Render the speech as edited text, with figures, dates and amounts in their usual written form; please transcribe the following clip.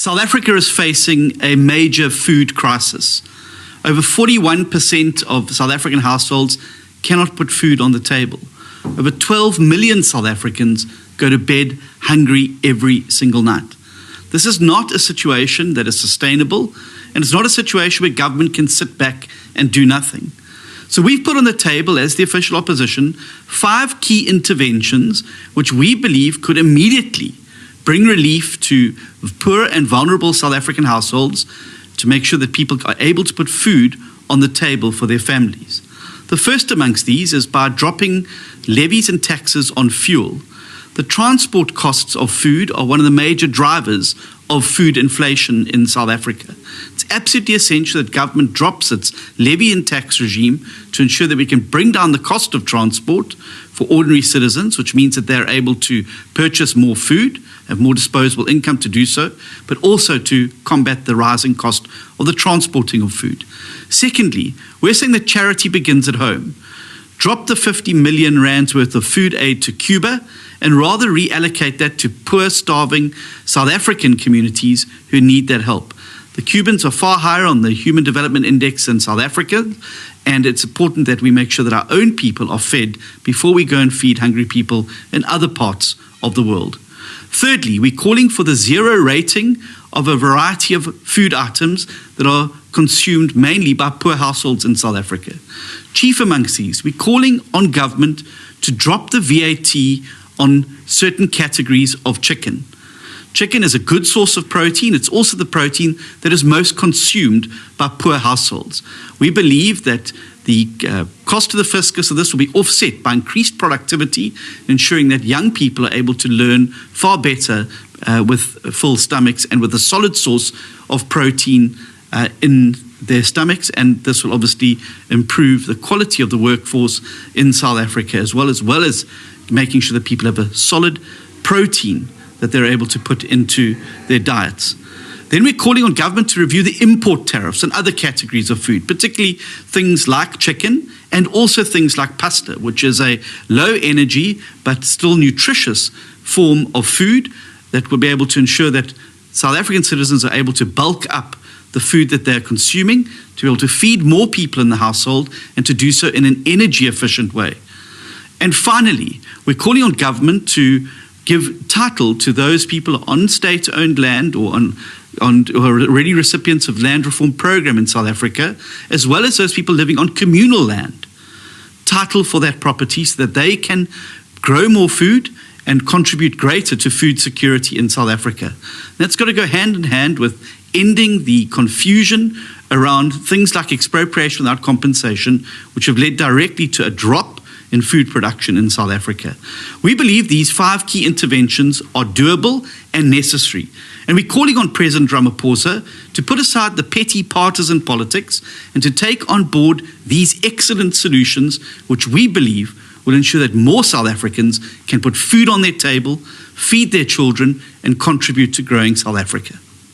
South Africa is facing a major food crisis. Over 41% of South African households cannot put food on the table. Over 12 million South Africans go to bed hungry every single night. This is not a situation that is sustainable, and it's not a situation where government can sit back and do nothing. So we've put on the table, as the official opposition, 5 key interventions which we believe could immediately bring relief to poor and vulnerable South African households to make sure that people are able to put food on the table for their families. The first amongst these is by dropping levies and taxes on fuel. The transport costs of food are one of the major drivers of food inflation in South Africa. It's absolutely essential that government drops its levy and tax regime to ensure that we can bring down the cost of transport for ordinary citizens, which means that they're able to purchase more food, have more disposable income to do so, but also to combat the rising cost of the transporting of food. Secondly, we're saying that charity begins at home. Drop the 50 million rands worth of food aid to Cuba and rather reallocate that to poor, starving South African communities who need that help. The Cubans are far higher on the Human Development Index than South Africa, and it's important that we make sure that our own people are fed before we go and feed hungry people in other parts of the world. Thirdly, we're calling for the zero rating of a variety of food items that are consumed mainly by poor households in South Africa. Chief amongst these, we're calling on government to drop the VAT on certain categories of chicken. Chicken is a good source of protein. It's also the protein that is most consumed by poor households. We believe that the cost to the fiscus of this will be offset by increased productivity, ensuring that young people are able to learn far better with full stomachs and with a solid source of protein in their stomachs, and this will obviously improve the quality of the workforce in South Africa, as well as making sure that people have a solid protein that they're able to put into their diets. Then we're calling on government to review the import tariffs and other categories of food, particularly things like chicken and also things like pasta, which is a low energy but still nutritious form of food that will be able to ensure that South African citizens are able to bulk up the food that they're consuming, to be able to feed more people in the household and to do so in an energy efficient way. And finally, we're calling on government to give title to those people on state-owned land or who are already recipients of land reform program in South Africa, as well as those people living on communal land. Title for that property so that they can grow more food and contribute greater to food security in South Africa. That's got to go hand in hand with ending the confusion around things like expropriation without compensation, which have led directly to a drop in food production in South Africa. We believe these 5 key interventions are doable and necessary. And we're calling on President Ramaphosa to put aside the petty partisan politics and to take on board these excellent solutions, which we believe will ensure that more South Africans can put food on their table, feed their children, and contribute to growing South Africa.